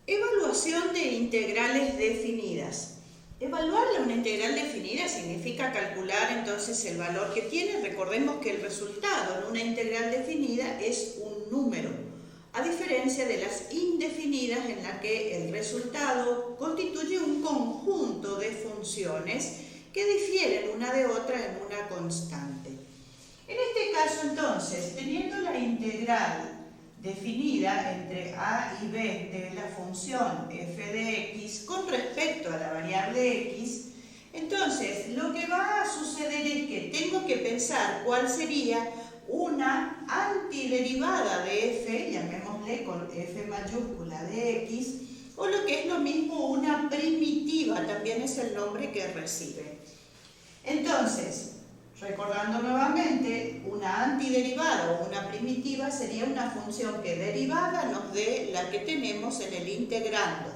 Evaluación de integrales definidas. Evaluar una integral definida significa calcular entonces el valor que tiene. Recordemos que el resultado en una integral definida es un número, a diferencia de las indefinidas en la que el resultado constituye un conjunto de funciones que difieren una de otra en una constante. En este caso entonces, teniendo la integral definida entre a y b de la función f de x con respecto a la variable x, entonces lo que va a suceder es que tengo que pensar cuál sería una antiderivada de f, llamémosle con f mayúscula de x, o lo que es lo mismo una primitiva, también es el nombre que recibe. Entonces, recordando nuevamente, una antiderivada o una primitiva sería una función que derivada nos dé la que tenemos en el integrando.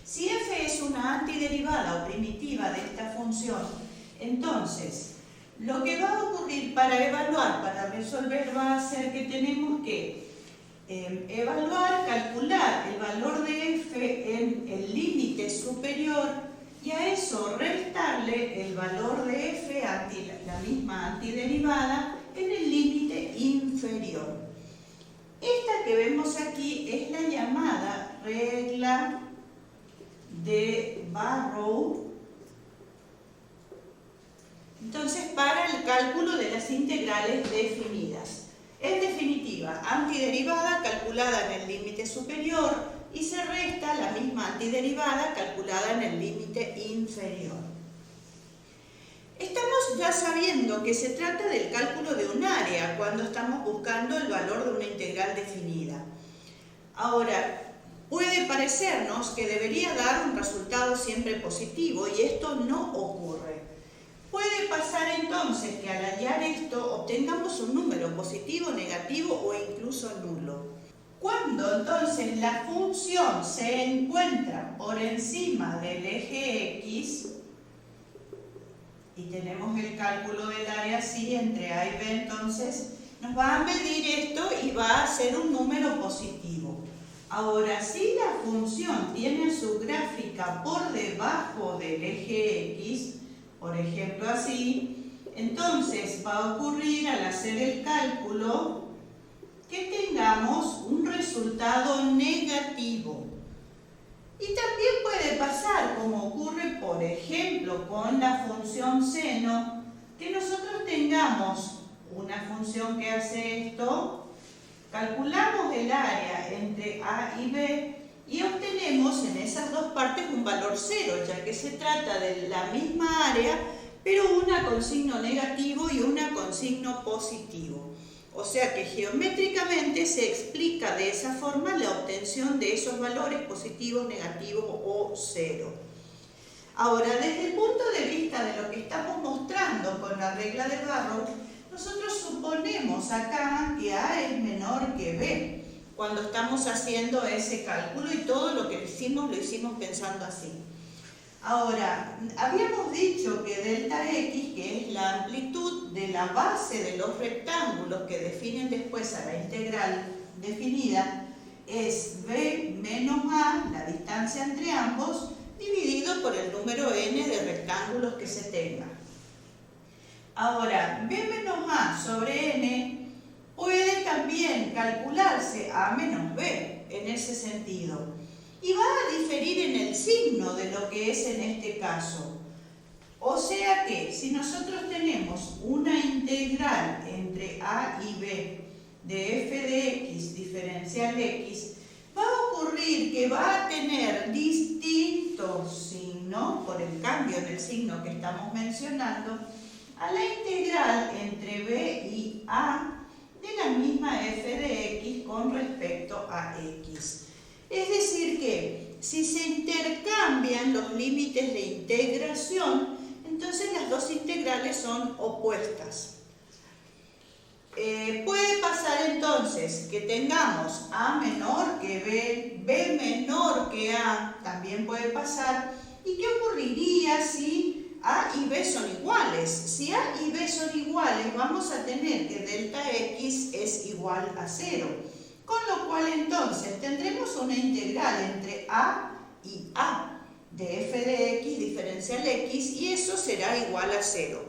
Si f es una antiderivada o primitiva de esta función, entonces lo que va a ocurrir para evaluar, para resolver, va a ser que tenemos que evaluar, calcular el valor de f en el límite superior y a eso restarle el valor de f, la misma antiderivada, en el límite inferior. Esta que vemos aquí es la llamada regla de Barrow. Entonces, para el cálculo de las integrales definidas. En definitiva, antiderivada calculada en el límite superior y se resta la misma antiderivada calculada en el límite inferior. Estamos ya sabiendo que se trata del cálculo de un área cuando estamos buscando el valor de una integral definida. Ahora, puede parecernos que debería dar un resultado siempre positivo y esto no ocurre. Puede pasar entonces que al hallar esto obtengamos un número positivo, negativo o incluso nulo. Cuando entonces la función se encuentra por encima del eje X y tenemos el cálculo del área así entre A y B, entonces nos va a medir esto y va a ser un número positivo. Ahora, si la función tiene su gráfica por debajo del eje X, por ejemplo así, entonces va a ocurrir al hacer el cálculo que tengamos un resultado negativo. Y también puede pasar, como ocurre por ejemplo con la función seno, que nosotros tengamos una función que hace esto, calculamos el área entre A y B y obtenemos en esas dos partes un valor cero, ya que se trata de la misma área, pero una con signo negativo y una con signo positivo. O sea que geométricamente se explica de esa forma la obtención de esos valores positivos, negativos o cero. Ahora, desde el punto de vista de lo que estamos mostrando con la regla de Barrow, nosotros suponemos acá que A es menor que B cuando estamos haciendo ese cálculo y todo lo que hicimos lo hicimos pensando así. Ahora, habíamos dicho que delta X, que es la amplitud de la base de los rectángulos que definen después a la integral definida, es B menos A, la distancia entre ambos, dividido por el número n de rectángulos que se tenga. Ahora, B menos A sobre n puede también calcularse A menos B en ese sentido. Y va a diferir en el signo de lo que es en este caso. O sea que si nosotros tenemos una integral entre A y B de f de x diferencial x, va a ocurrir que va a tener distintos signos, por el cambio del signo que estamos mencionando, a la integral entre b y a de la misma f de x con respecto a x. Es decir que si se intercambian los límites de integración, entonces las dos integrales son opuestas. Puede pasar entonces que tengamos A menor que B, B menor que A, también puede pasar. ¿Y qué ocurriría si A y B son iguales? Si A y B son iguales, vamos a tener que delta X es igual a 0. con lo cual entonces tendremos una integral entre a y a de f de x diferencial x, y eso será igual a 0.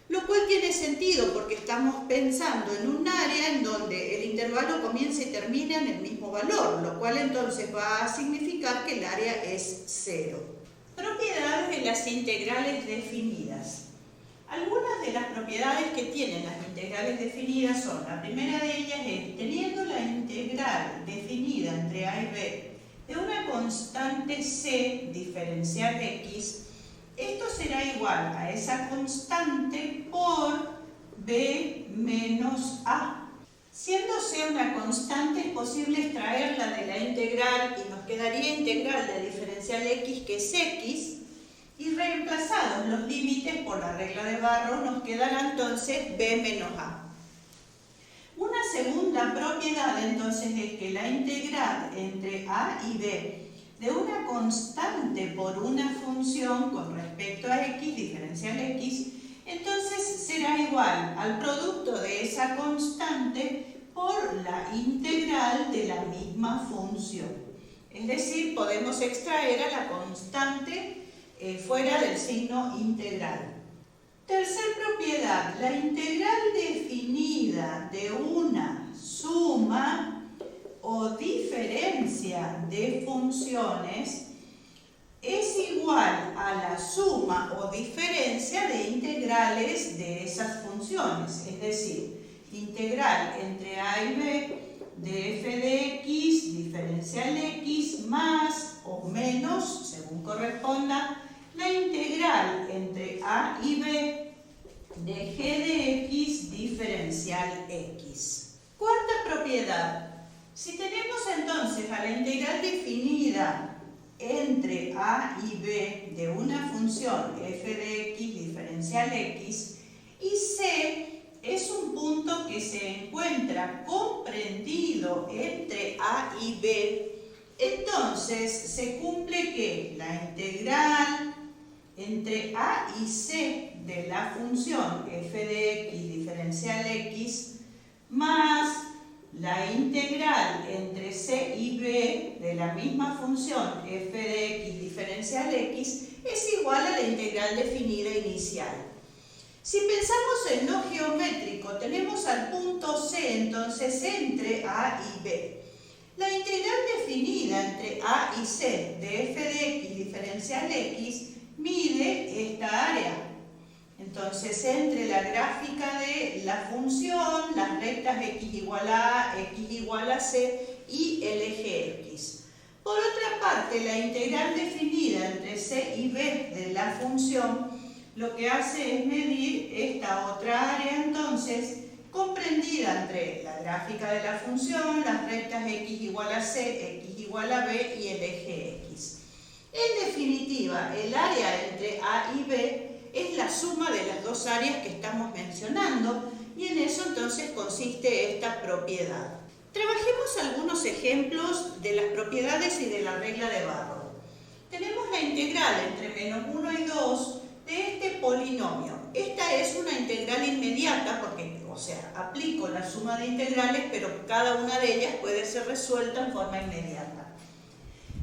Lo cual tiene sentido porque estamos pensando en un área en donde el intervalo comienza y termina en el mismo valor, lo cual entonces va a significar que el área es 0. Propiedades de las integrales definidas. Algunas de las propiedades que tienen las integrales definidas son, la primera de ellas es, teniendo la integral definida entre a y b de una constante c diferencial x, esto será igual a esa constante por b menos a. Siendo c una constante, es posible extraerla de la integral y nos quedaría integral de diferencial x, que es x, y reemplazados los límites por la regla de Barrow nos quedará entonces b menos a. Una segunda propiedad entonces es que la integral entre a y b de una constante por una función con respecto a x, diferencial x, entonces será igual al producto de esa constante por la integral de la misma función. Es decir, podemos extraer a la constante fuera del signo integral. Tercer propiedad, la integral definida de una suma o diferencia de funciones es igual a la suma o diferencia de integrales de esas funciones, es decir, integral entre a y b de f de x diferencial x más o menos, según corresponda, la integral entre a y b de g de x diferencial x. Cuarta propiedad. Si tenemos entonces a la integral definida entre a y b de una función f de x diferencial x, y c es un punto que se encuentra comprendido entre a y b, entonces se cumple que la integral entre a y c de la función f de x diferencial x más la integral entre c y b de la misma función f de x diferencial x es igual a la integral definida inicial. Si pensamos en lo geométrico, tenemos al punto C entonces entre a y b. La integral definida entre a y c de f de x diferencial x mide esta área. Entonces, entre la gráfica de la función, las rectas x igual a a, x igual a c y el eje x. Por otra parte, la integral definida entre c y b de la función lo que hace es medir esta otra área, entonces, comprendida entre la gráfica de la función, las rectas x igual a c, x igual a b y el eje x. En definitiva, el área entre a y b es la suma de las dos áreas que estamos mencionando, y en eso entonces consiste esta propiedad. Trabajemos algunos ejemplos de las propiedades y de la regla de Barrow. Tenemos la integral entre menos 1 y 2 de este polinomio. Esta es una integral inmediata porque, aplico la suma de integrales, pero cada una de ellas puede ser resuelta en forma inmediata.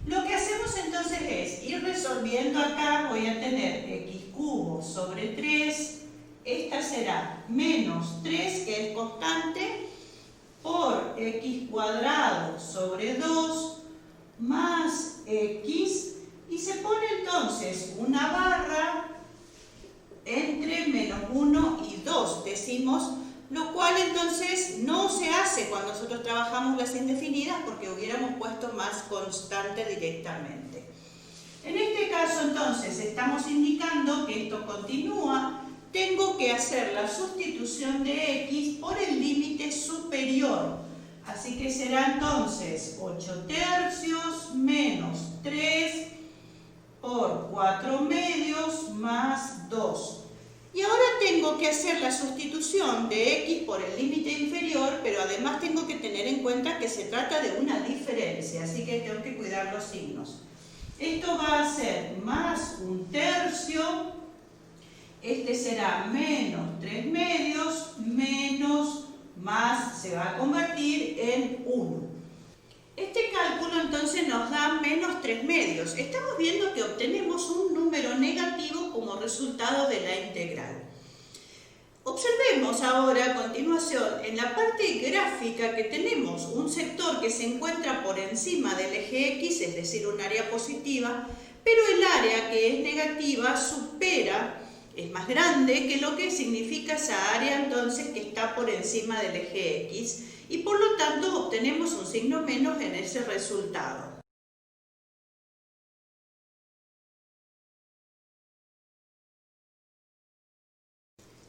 Lo que hacemos entonces es ir resolviendo acá. Voy a tener x cubo sobre 3, esta será menos 3, que es constante, por x cuadrado sobre 2 más x, y se pone entonces una barra entre menos 1 y 2, decimos, lo cual entonces no se hace cuando nosotros trabajamos las indefinidas porque hubiéramos puesto más constante directamente. En este caso entonces estamos indicando que esto continúa. Tengo que hacer la sustitución de x por el límite superior. Así que será entonces 8 tercios menos 3 por 4 medios más 2. Y ahora tengo que hacer la sustitución de x por el límite inferior, pero además tengo que tener en cuenta que se trata de una diferencia, así que tengo que cuidar los signos. Esto va a ser más 1 tercio, este será menos 3 medios, menos, más, se va a convertir en 1. cálculo entonces nos da menos 3/2. Estamos viendo que obtenemos un número negativo como resultado de la integral. Observemos ahora a continuación en la parte gráfica que tenemos un sector que se encuentra por encima del eje X, es decir, un área positiva, pero el área que es negativa supera, es más grande que lo que significa esa área entonces que está por encima del eje X y por lo tanto obtenemos un signo menos en ese resultado.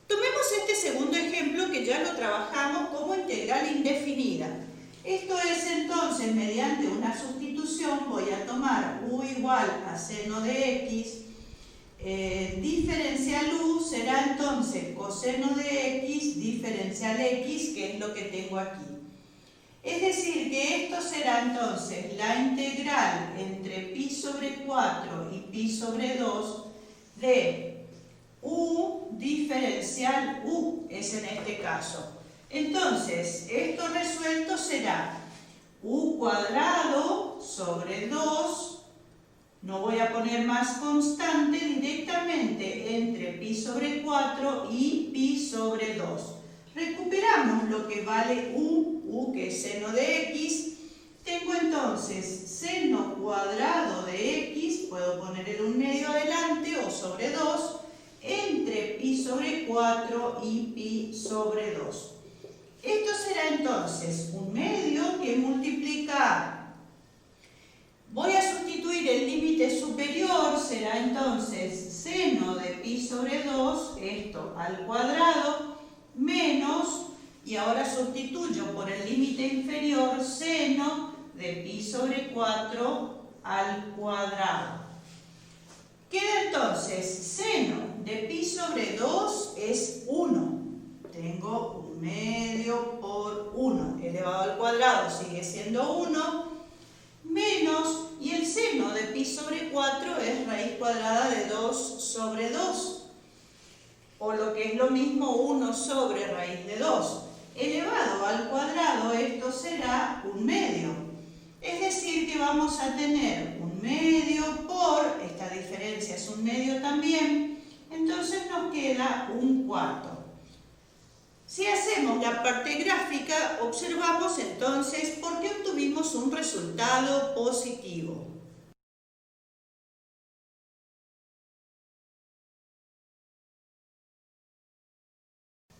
Tomemos este segundo ejemplo que ya lo trabajamos como integral indefinida. Esto es entonces, mediante una sustitución, voy a tomar u igual a seno de x, diferencial u será entonces coseno de x diferencial x, que es lo que tengo aquí. Es decir, que esto será entonces la integral entre pi sobre 4 y pi sobre 2 de u diferencial u, es en este caso. Entonces, esto resuelto será u cuadrado sobre 2, no voy a poner más constante, directamente entre pi sobre 4 y pi sobre 2. Recuperamos lo que vale u que es seno de x. Tengo entonces seno cuadrado de x, puedo poner el 1/2 adelante o sobre 2, entre pi sobre 4 y pi sobre 2. Esto será entonces 1/2 que multiplica. Voy a sustituir el límite superior, será entonces seno de pi sobre 2, esto al cuadrado, menos, y ahora sustituyo por el límite inferior, seno de pi sobre 4 al cuadrado. Queda entonces seno de pi sobre 2 es 1. Tengo 1/2 por 1 elevado al cuadrado, sigue siendo 1, menos, y el seno de pi sobre 4 es raíz cuadrada de 2 sobre 2, o lo que es lo mismo 1 sobre raíz de 2. Elevado al cuadrado, esto será 1/2. Es decir, que vamos a tener 1/2 por, esta diferencia es 1/2 también, entonces nos queda 1/4. Si hacemos la parte gráfica, observamos entonces por qué obtuvimos un resultado positivo.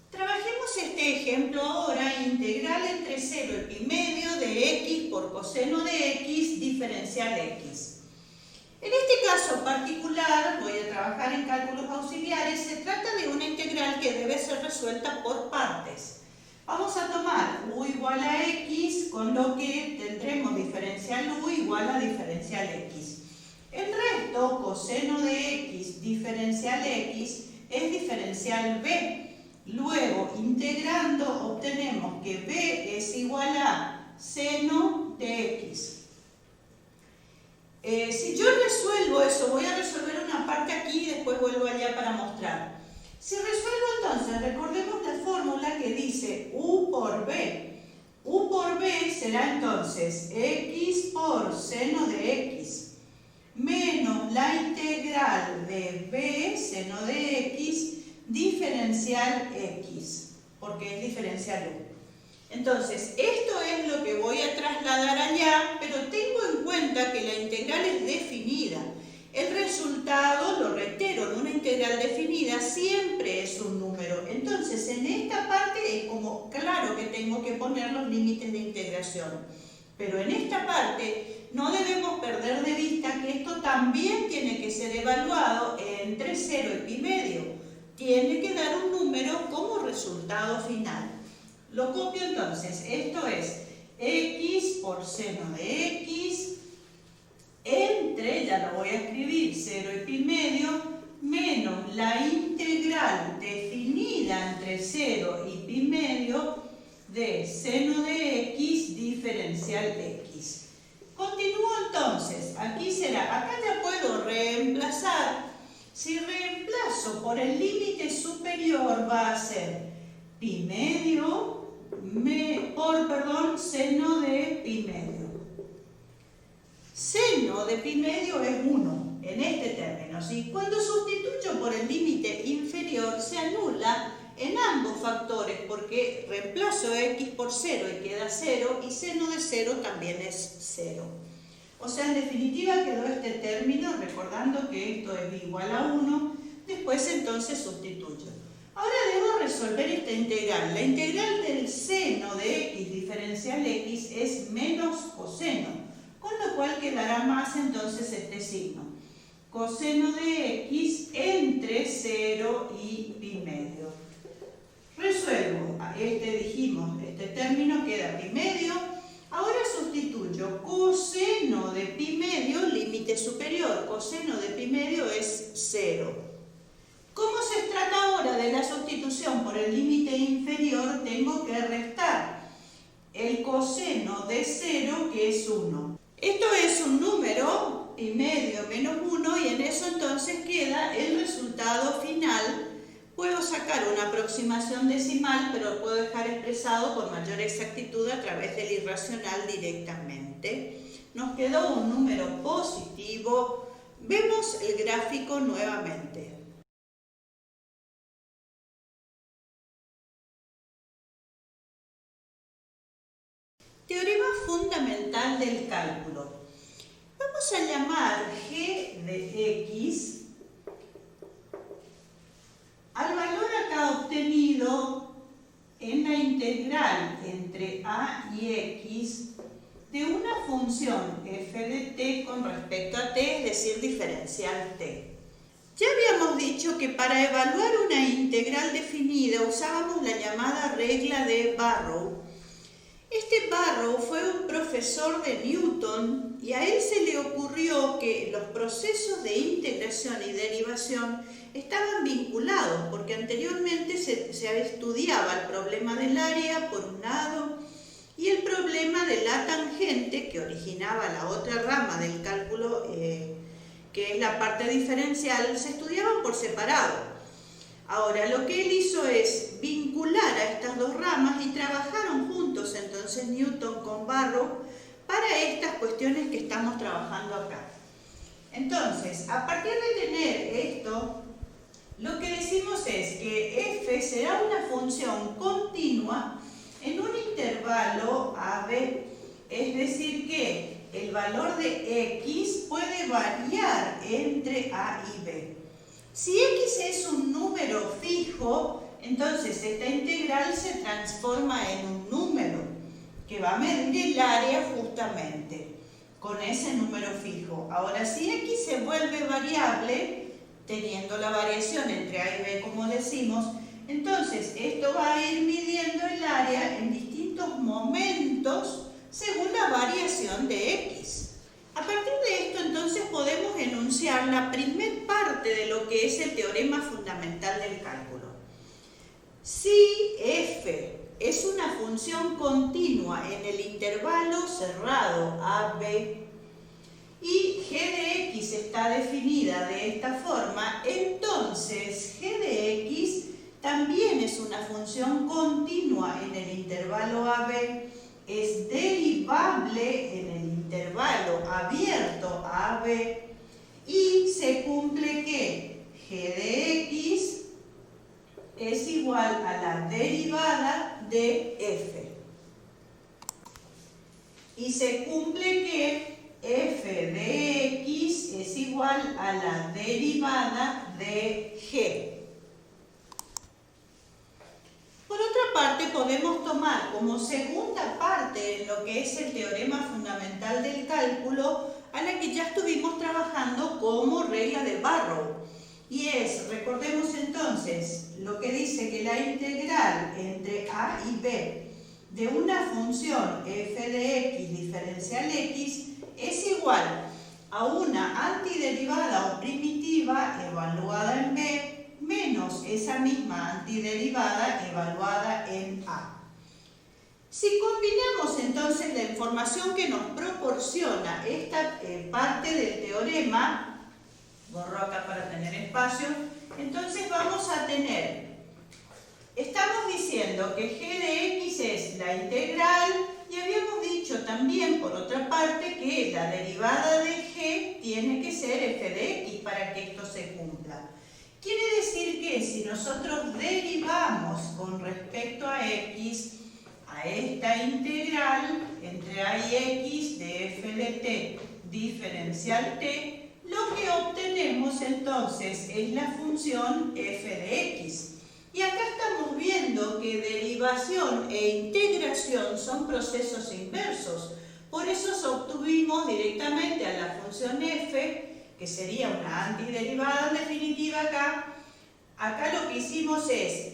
Trabajemos este ejemplo ahora, integral entre 0 y pi medio de x por coseno de x diferencial x. En este caso particular, voy a trabajar en cálculos auxiliares, se trata de una integral que debe ser resuelta por partes. Vamos a tomar u igual a x, con lo que tendremos diferencial u igual a diferencial x. El resto, coseno de x diferencial x, es diferencial b. Luego, integrando, obtenemos que b es igual a seno de x. Si yo resuelvo eso, voy a resolver una parte aquí y después vuelvo allá para mostrar. Si resuelvo entonces, recordemos la fórmula que dice u por b. U por b será entonces x por seno de x menos la integral de b, seno de x, diferencial x, porque es diferencial u. Entonces, esto es lo que voy a trasladar allá, pero tengo en cuenta que la integral es definida. El resultado, lo reitero, de una integral definida siempre es un número. Entonces, en esta parte es como claro que tengo que poner los límites de integración. Pero en esta parte no debemos perder de vista que esto también tiene que ser evaluado entre 0 y pi medio. Tiene que dar un número como resultado final. Lo copio entonces, esto es x por seno de x entre, ya lo voy a escribir, 0 y pi medio, menos la integral definida entre 0 y pi medio de seno de x diferencial x. Continúo entonces, aquí será, acá ya puedo reemplazar. Si reemplazo por el límite superior va a ser pi medio por seno de pi medio. seno de pi medio es 1 en este término, ¿sí? Cuando sustituyo por el límite inferior se anula en ambos factores porque reemplazo x por 0 y queda 0 y seno de 0 también es 0. O sea, en definitiva quedó este término, recordando que esto es igual a 1, después entonces sustituyo. Ahora debo resolver esta integral. La integral del seno de x diferencial x es menos coseno, con lo cual quedará más entonces este signo. Coseno de x entre 0 y pi medio. Resuelvo. Este término queda pi medio. Ahora sustituyo coseno de pi medio, límite superior. Coseno de pi medio es 0. ¿Cómo se trata ahora de la sustitución por el límite inferior? Tengo que restar el coseno de 0, que es 1. Esto es un número, pi medio menos 1, y en eso entonces queda el resultado final. Puedo sacar una aproximación decimal, pero lo puedo dejar expresado con mayor exactitud a través del irracional directamente. Nos quedó un número positivo. Vemos el gráfico nuevamente. Teorema fundamental del cálculo. Vamos a llamar g de x al valor acá obtenido en la integral entre a y x de una función f de t con respecto a t, es decir, diferencial t. Ya habíamos dicho que para evaluar una integral definida usábamos la llamada regla de Barrow. Este Barrow fue un profesor de Newton y a él se le ocurrió que los procesos de integración y derivación estaban vinculados porque anteriormente se estudiaba el problema del área por un lado y el problema de la tangente que originaba la otra rama del cálculo que es la parte diferencial, se estudiaban por separado. Ahora, lo que él hizo es vincular a estas dos ramas y trabajaron juntos entonces Newton con Barrow para estas cuestiones que estamos trabajando acá. Entonces, a partir de tener esto, lo que decimos es que f será una función continua en un intervalo AB, es decir que el valor de x puede variar entre a y b. Si x es un número fijo, entonces esta integral se transforma en un número que va a medir el área justamente con ese número fijo. Ahora, si x se vuelve variable, teniendo la variación entre a y b como decimos, entonces esto va a ir midiendo el área en distintos momentos según la variación de x. A partir de esto, entonces, podemos enunciar la primer parte de lo que es el teorema fundamental del cálculo. Si f es una función continua en el intervalo cerrado AB y g de x está definida de esta forma, entonces g de x también es una función continua en el intervalo AB, es derivable en el intervalo abierto a AB y se cumple que g de x es igual a la derivada de f. Y se cumple que f de x es igual a la derivada de g. Por otra parte, podemos tomar como segunda parte lo que es el teorema fundamental del cálculo, a la que ya estuvimos trabajando como regla de Barrow. Y es, recordemos entonces, lo que dice que la integral entre a y b de una función f de x diferencial x es igual a una antiderivada o primitiva evaluada en b menos esa misma antiderivada evaluada en a. Si combinamos entonces la información que nos proporciona esta parte del teorema, borro acá para tener espacio, entonces vamos a tener, estamos diciendo que g de x es la integral y habíamos dicho también, por otra parte, que la derivada de g tiene que ser f de x para que esto se cumpla. Quiere decir que si nosotros derivamos con respecto a x a esta integral entre a y x de f de t diferencial t, lo que obtenemos entonces es la función f de x. Y acá estamos viendo que derivación e integración son procesos inversos. Por eso obtuvimos directamente a la función f, que sería una antiderivada en definitiva acá. Acá lo que hicimos es,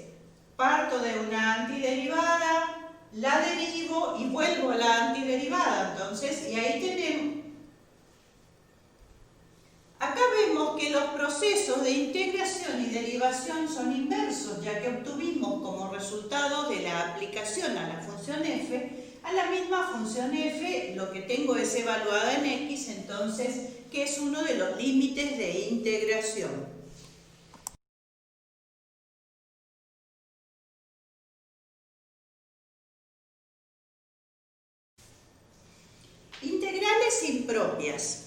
parto de una antiderivada, la derivo y vuelvo a la antiderivada. Entonces, y ahí tenemos. Acá vemos que los procesos de integración y derivación son inversos, ya que obtuvimos como resultado de la aplicación a la función f, a la misma función f, lo que tengo es evaluada en x, entonces, que es uno de los límites de integración. Integrales impropias.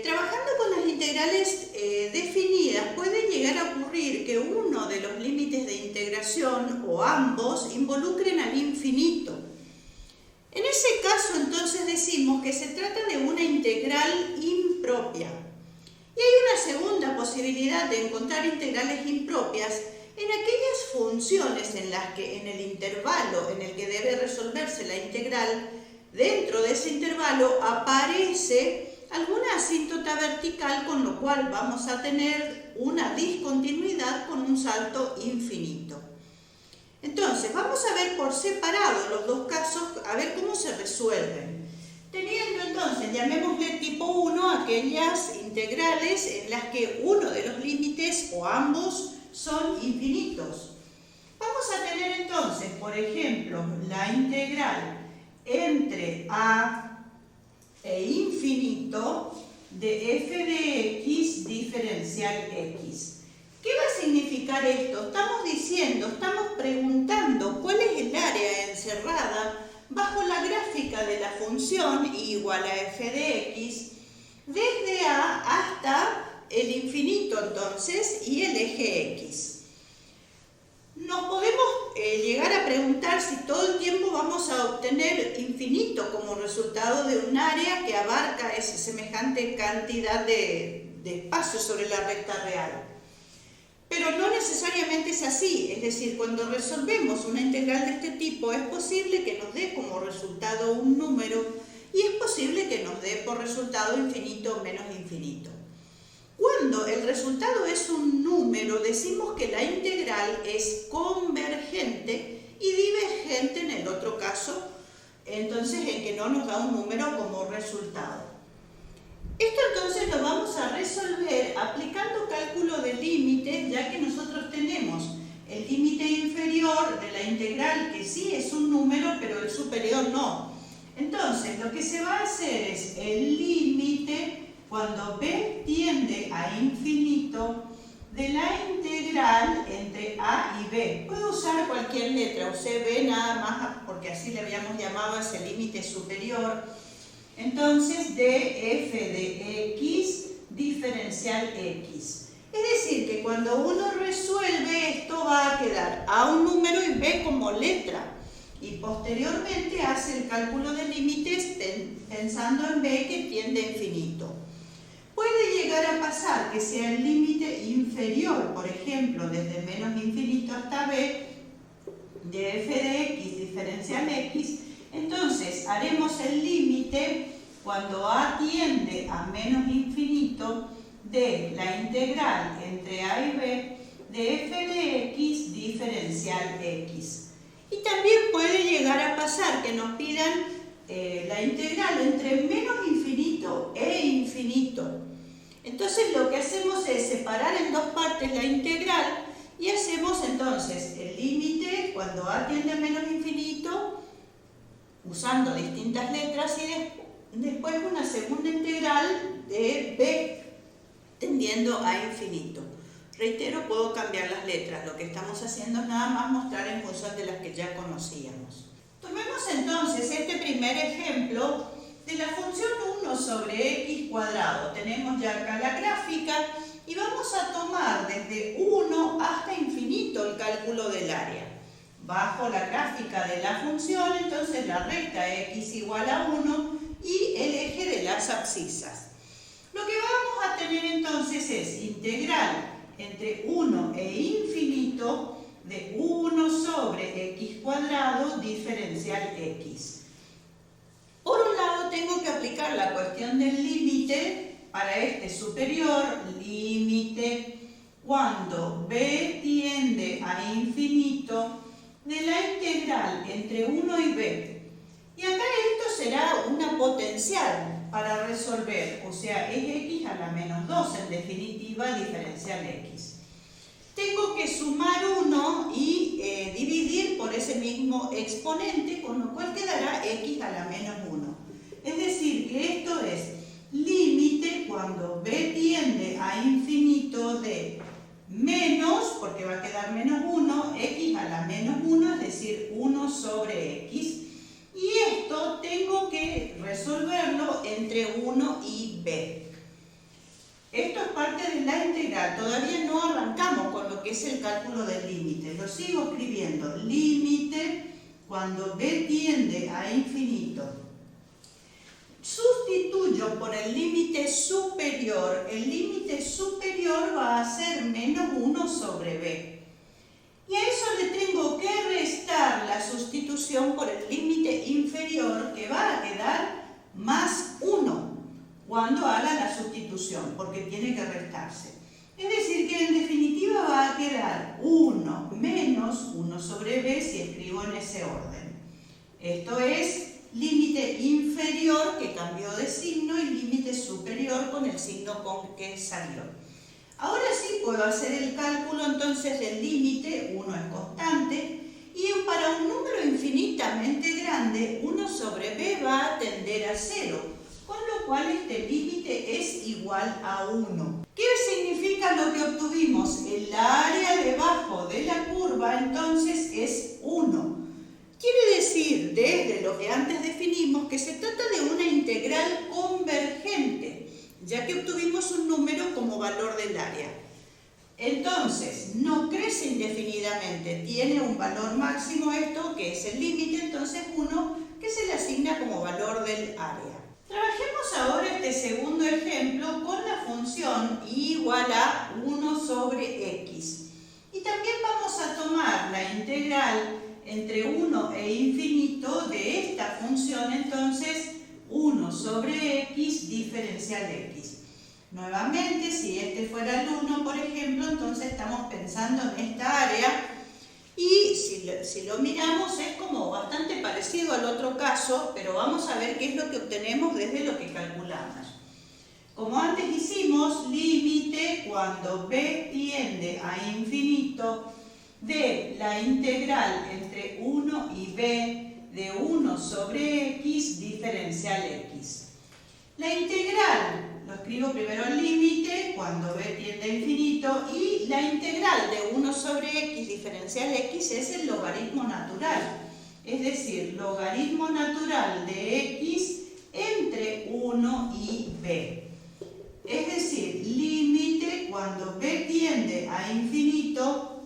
Trabajando con las integrales definidas, puede llegar a ocurrir que uno de los límites de integración o ambos involucren al infinito. En ese caso, entonces decimos que se trata de una integral impropia. Y hay una segunda posibilidad de encontrar integrales impropias en aquellas funciones en las que en el intervalo en el que debe resolverse la integral, dentro de ese intervalo aparece alguna asíntota vertical, con lo cual vamos a tener una discontinuidad con un salto infinito. Entonces, vamos a ver por separado los dos casos, a ver cómo se resuelven. Teniendo entonces, llamémosle tipo 1, aquellas integrales en las que uno de los límites o ambos son infinitos. Vamos a tener entonces, por ejemplo, la integral entre a e infinito de f de x diferencial x. ¿Qué va a significar esto? Estamos preguntando cuál es el área encerrada bajo la gráfica de la función y igual a f de x desde a hasta el infinito entonces y el eje x. Nos podemos llegar a preguntar si todo el tiempo vamos a obtener infinito como resultado de un área que abarca esa semejante cantidad de espacio sobre la recta real. Pero no necesariamente es así, es decir, cuando resolvemos una integral de este tipo es posible que nos dé como resultado un número y es posible que nos dé por resultado infinito o menos infinito. Cuando el resultado es un número, decimos que la integral es convergente y divergente en el otro caso, entonces en que no nos da un número como resultado. Esto entonces lo vamos a resolver aplicando cálculo de límites, ya que nosotros tenemos el límite inferior de la integral, que sí es un número, pero el superior no. Entonces, lo que se va a hacer es el límite cuando b tiende a infinito de la integral entre a y b. Puedo usar cualquier letra, usé b nada más porque así le habíamos llamado a ese límite superior. Entonces, de f de x diferencial x. Es decir, que cuando uno resuelve esto va a quedar a un número y b como letra. Y posteriormente hace el cálculo de límites pensando en b que tiende a infinito. Puede llegar a pasar que sea el límite inferior, por ejemplo, desde menos infinito hasta b, de f de x diferencial x. Entonces, haremos el límite cuando a tiende a menos infinito de la integral entre a y b de f de x diferencial x. Y también puede llegar a pasar que nos pidan la integral entre menos infinito e infinito. Entonces lo que hacemos es separar en dos partes la integral y hacemos entonces el límite cuando a tiende a menos infinito usando distintas letras y después una segunda integral de b tendiendo a infinito. Reitero, puedo cambiar las letras, lo que estamos haciendo es nada más mostrar en función de las que ya conocíamos. Tomemos entonces este primer ejemplo de la función 1 sobre x cuadrado. Tenemos ya acá la gráfica y vamos a tomar desde 1 hasta infinito el cálculo del área. Bajo la gráfica de la función, entonces la recta x igual a 1 y el eje de las abscisas. Lo que vamos a tener entonces es integral entre 1 e infinito de 1 sobre x cuadrado diferencial x. Por un lado tengo que aplicar la cuestión del límite para este superior, límite cuando b tiende a infinito de la integral entre 1 y b. Y acá esto será una potencial para resolver, o sea, es x a la menos 2, en definitiva, diferencial x. Tengo que sumar 1 y dividir por ese mismo exponente, con lo cual quedará x a la menos 1. Es decir, que esto es límite cuando b tiende a infinito de menos, porque va a quedar menos 1, x a la menos 1, es decir, 1 sobre x. Y esto tengo que resolverlo entre 1 y b. Esto es parte de la integral. Todavía no arrancamos con lo que es el cálculo del límite. Lo sigo escribiendo. Límite cuando b tiende a infinito. Sustituyo por el límite superior. El límite superior va a ser menos 1 sobre b. Y a eso le tengo que restar la sustitución por el límite inferior, que va a quedar más 1 cuando haga la sustitución, porque tiene que restarse. Es decir, que en definitiva va a quedar 1 menos 1 sobre b si escribo en ese orden. Esto es límite inferior que cambió de signo y límite superior con el signo con que salió. Ahora sí puedo hacer el cálculo entonces del límite, 1 es constante, y para un número infinitamente grande, 1 sobre b va a tender a 0, con lo cual este límite es igual a 1. ¿Qué significa lo que obtuvimos? El área debajo de la curva entonces es 1. Quiere decir, desde lo que antes definimos, que se trata de una integral convergente, ya que obtuvimos un número como valor del área. Entonces, no crece indefinidamente, tiene un valor máximo esto, que es el límite, entonces 1, que se le asigna como valor del área. Trabajemos ahora este segundo ejemplo con la función y igual a 1 sobre x. Y también vamos a tomar la integral entre 1 e infinito de esta función, entonces 1 sobre x diferencial x. Nuevamente, si este fuera el 1, por ejemplo, entonces estamos pensando en esta área y si lo miramos es como bastante parecido al otro caso, pero vamos a ver qué es lo que obtenemos desde lo que calculamos. Como antes hicimos, límite cuando b tiende a infinito de la integral entre 1 y b de 1 sobre x diferencial x. La integral, lo escribo primero el límite cuando b tiende a infinito, y la integral de 1 sobre x diferencial x es el logaritmo natural. Es decir, logaritmo natural de x entre 1 y b. Es decir, límite cuando b tiende a infinito,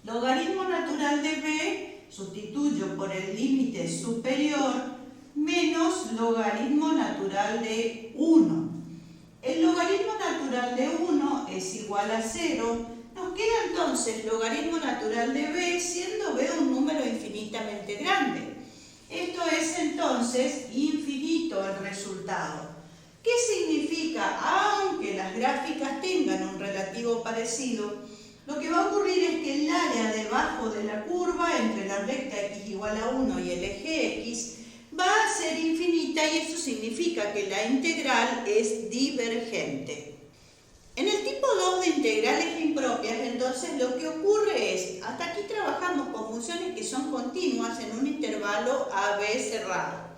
logaritmo natural de b, sustituyo por el límite superior, menos logaritmo natural de 1. El logaritmo natural de 1 es igual a 0. Nos queda entonces logaritmo natural de b, siendo b un número infinitamente grande. Esto es entonces infinito el resultado. ¿Qué significa? Aunque las gráficas tengan un relativo parecido, lo que va a ocurrir es que el área debajo de la curva entre la recta x igual a 1 y el eje x va a ser infinita, y eso significa que la integral es divergente. En el tipo 2 de integrales impropias, entonces lo que ocurre es, hasta aquí trabajamos con funciones que son continuas en un intervalo AB cerrado.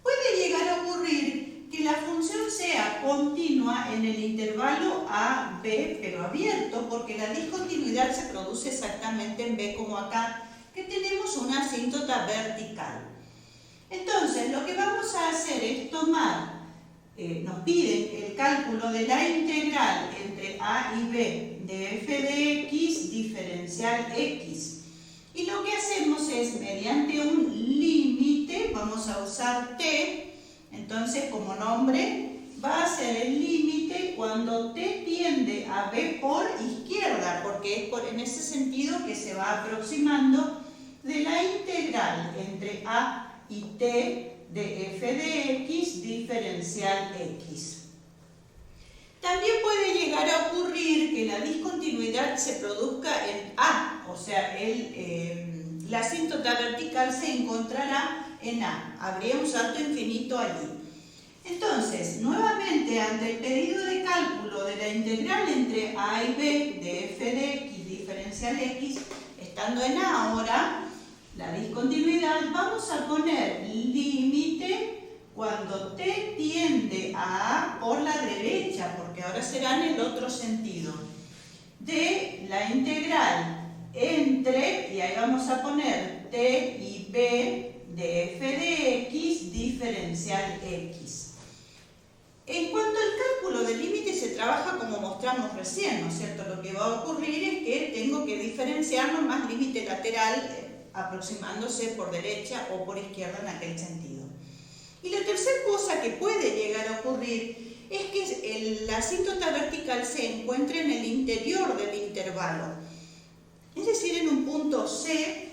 Puede llegar a ocurrir que la función sea continua en el intervalo AB, pero abierto, porque la discontinuidad se produce exactamente en B como acá, que tenemos una asíntota vertical. Entonces, lo que vamos a hacer es tomar, nos piden el cálculo de la integral entre a y b de f de x diferencial x. Y lo que hacemos es, mediante un límite, vamos a usar t, entonces como nombre va a ser el límite cuando t tiende a b por izquierda, porque es en ese sentido que se va aproximando de la integral entre a y t de f de x diferencial x. También puede llegar a ocurrir que la discontinuidad se produzca en A, o sea, la asíntota vertical se encontrará en A. Habría un salto infinito allí. Entonces, nuevamente, ante el pedido de cálculo de la integral entre A y B de f de x diferencial x, estando en A ahora, la discontinuidad, vamos a poner límite cuando t tiende a A por la derecha, porque ahora será en el otro sentido, de la integral entre, y ahí vamos a poner t y b de f de x diferencial x. En cuanto al cálculo del límite se trabaja como mostramos recién, ¿no es cierto? Lo que va a ocurrir es que tengo que diferenciarlo más límite lateral aproximándose por derecha o por izquierda en aquel sentido. Y la tercera cosa que puede llegar a ocurrir es que la asíntota vertical se encuentre en el interior del intervalo, es decir, en un punto C,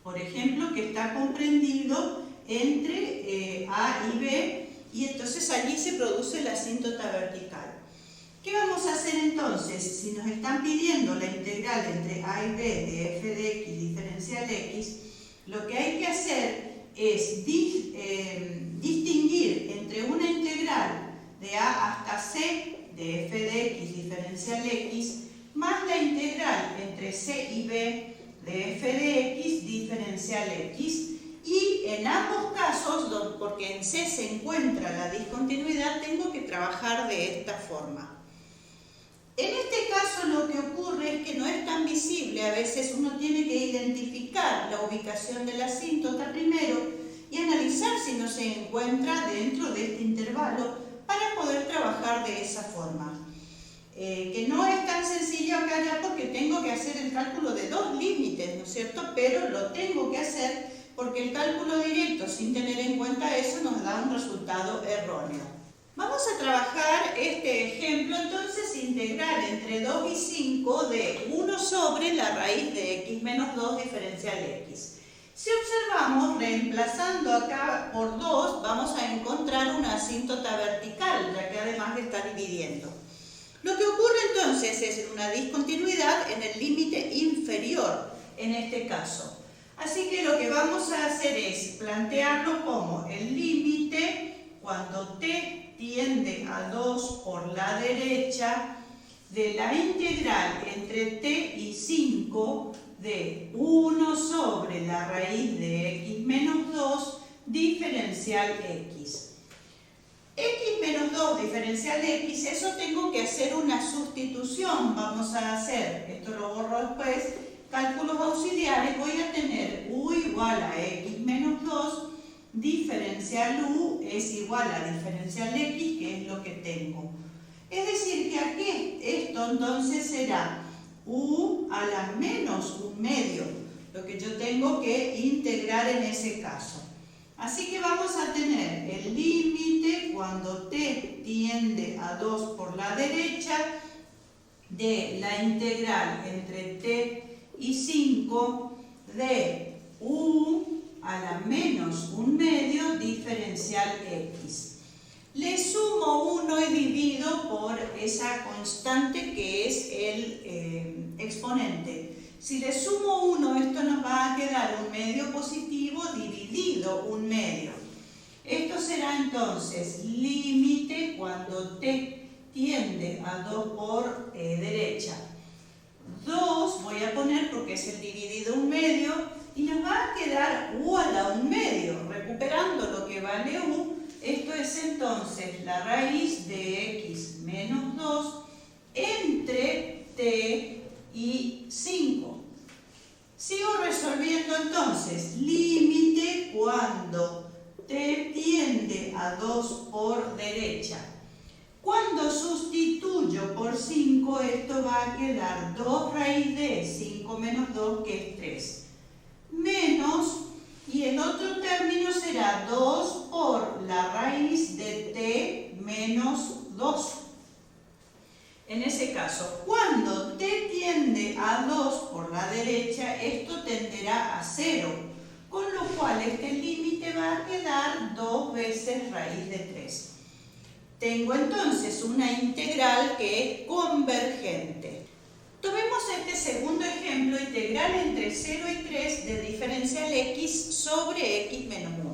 por ejemplo, que está comprendido entre A y B, y entonces allí se produce la asíntota vertical. ¿Qué vamos a hacer entonces? Si nos están pidiendo la integral entre A y B de f de x diferencial x, lo que hay que hacer es distinguir entre una integral de A hasta C de f de x diferencial x más la integral entre C y B de f de x diferencial x, y en ambos casos, porque en C se encuentra la discontinuidad, tengo que trabajar de esta forma. En este caso lo que ocurre es que no es tan visible, a veces uno tiene que identificar la ubicación de la asíntota primero y analizar si no se encuentra dentro de este intervalo para poder trabajar de esa forma. Que no es tan sencillo acá ya porque tengo que hacer el cálculo de dos límites, ¿no es cierto? Pero lo tengo que hacer porque el cálculo directo sin tener en cuenta eso nos da un resultado erróneo. Vamos a trabajar este ejemplo, entonces integral entre 2 y 5 de 1 sobre la raíz de x menos 2 diferencial x. Si observamos, reemplazando acá por 2, vamos a encontrar una asíntota vertical, ya que además está dividiendo. Lo que ocurre entonces es una discontinuidad en el límite inferior, en este caso. Así que lo que vamos a hacer es plantearlo como el límite cuando t tiende a 2 por la derecha de la integral entre t y 5 de 1 sobre la raíz de x menos 2 diferencial x. X menos 2 diferencial x, eso tengo que hacer una sustitución. Vamos a hacer, esto lo borro después, cálculos auxiliares. Voy a tener u igual a x menos 2 diferencial u es igual a diferencial x, que es lo que tengo. Es decir, que aquí esto entonces será u a la menos un medio, lo que yo tengo que integrar en ese caso. Así que vamos a tener el límite cuando t tiende a 2 por la derecha de la integral entre t y 5 de u a la menos un medio diferencial x. Le sumo 1 y divido por esa constante que es el exponente. Si le sumo 1, esto nos va a quedar un medio positivo dividido un medio. Esto será entonces límite cuando t tiende a 2 por derecha. 2 voy a poner porque es el dividido un medio y nos va a quedar u a la un medio. Recuperando lo que vale u, esto es entonces la raíz de x menos 2 entre t y 5. Sigo resolviendo tengo entonces límite cuando t tiende a 2 por derecha. Cuando sustituyo por 5, esto va a quedar 2 raíz de 5 menos 2, que es 3. Menos, y el otro término será 2 por la raíz de t menos 2. En ese caso, cuando t tiende a 2 por la derecha, esto tenderá a 0, con lo cual este límite va a quedar 2 veces raíz de 3. Tengo entonces una integral que es convergente. Tomemos este segundo ejemplo, integral entre 0 y 3 de diferencial x sobre x menos 1.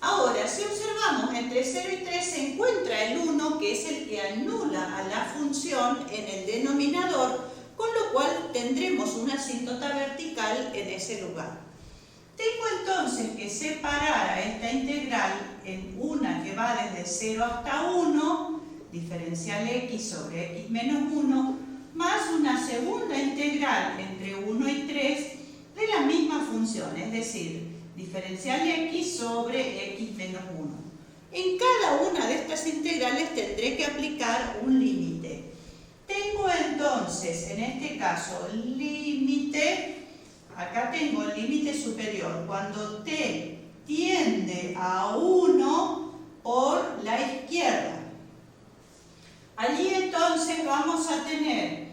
Ahora, si observamos, entre 0 y 3 se encuentra el 1, que es el que anula a la función en el denominador, con lo cual tendremos una asíntota vertical en ese lugar. Tengo entonces que separar a esta integral en una que va desde 0 hasta 1, diferencial x sobre x menos 1, más una segunda integral entre 1 y 3 de la misma función, es decir, diferencial x sobre x menos 1. En cada una de estas integrales tendré que aplicar un límite. Tengo entonces, en este caso, límite, acá tengo el límite superior, cuando t tiende a 1 por la izquierda. Allí entonces vamos a tener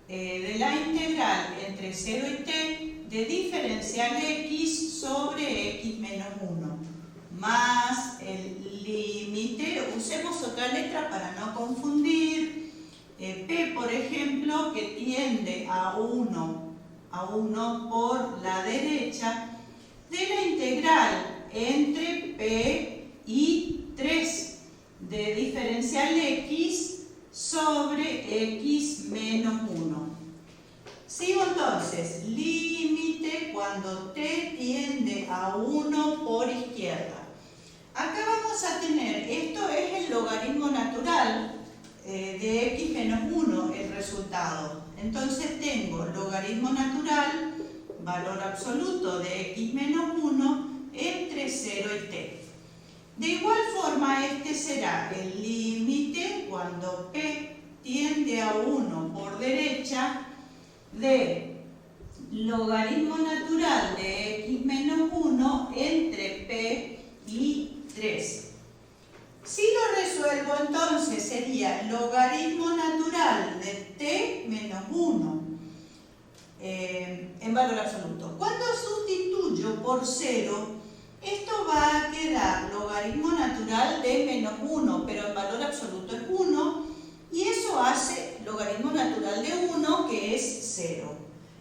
de la integral entre 0 y t de diferencial x sobre x menos 1, más el límite, usemos otra letra para no confundir, p por ejemplo, que tiende a 1 por la derecha, de la integral entre p y 3 de diferencial x sobre x menos 1. Sigo entonces, límite cuando t tiende a 1 por izquierda. Acá vamos a tener, esto es el logaritmo natural de x menos 1, el resultado. Entonces tengo logaritmo natural, valor absoluto de x menos 1 entre 0 y t. De igual forma, este será el límite cuando p tiende a 1 por derecha de logaritmo natural de x menos 1 entre p y 3. Si lo resuelvo, entonces sería logaritmo natural de t menos 1 en valor absoluto. Cuando sustituyo por 0, esto va a quedar logaritmo natural de menos 1, pero en valor absoluto es 1, y eso hace logaritmo natural de 1, que es 0.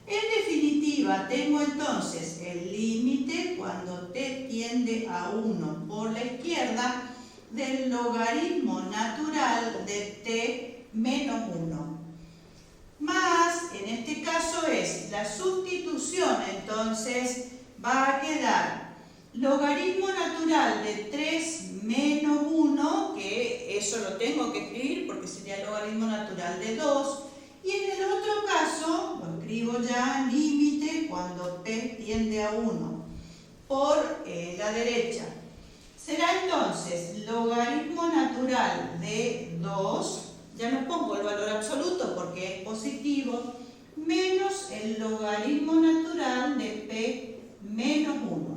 En definitiva, tengo entonces el límite cuando t tiende a 1 por la izquierda del logaritmo natural de t menos 1. Más, en este caso es la sustitución, entonces va a quedar logaritmo natural de 3 menos 1, que eso lo tengo que escribir porque sería logaritmo natural de 2, y en el otro caso, lo escribo ya, límite cuando t tiende a 1 por la derecha. Será entonces logaritmo natural de 2, ya no pongo el valor absoluto porque es positivo, menos el logaritmo natural de p menos 1.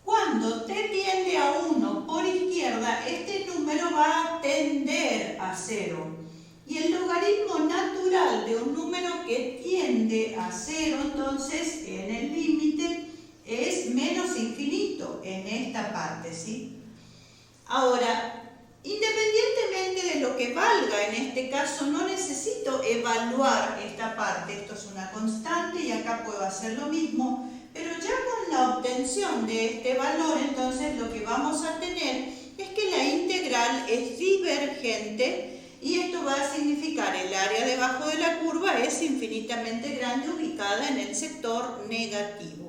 Cuando t tiende a 1 por izquierda, este número va a tender a 0. Y el logaritmo natural de un número que tiende a 0, entonces, en el límite, es menos infinito en esta parte, ¿sí? Ahora, independientemente de lo que valga en este caso, no necesito evaluar esta parte. Esto es una constante y acá puedo hacer lo mismo. Pero ya con la obtención de este valor, entonces lo que vamos a tener es que la integral es divergente y esto va a significar el área debajo de la curva es infinitamente grande ubicada en el sector negativo.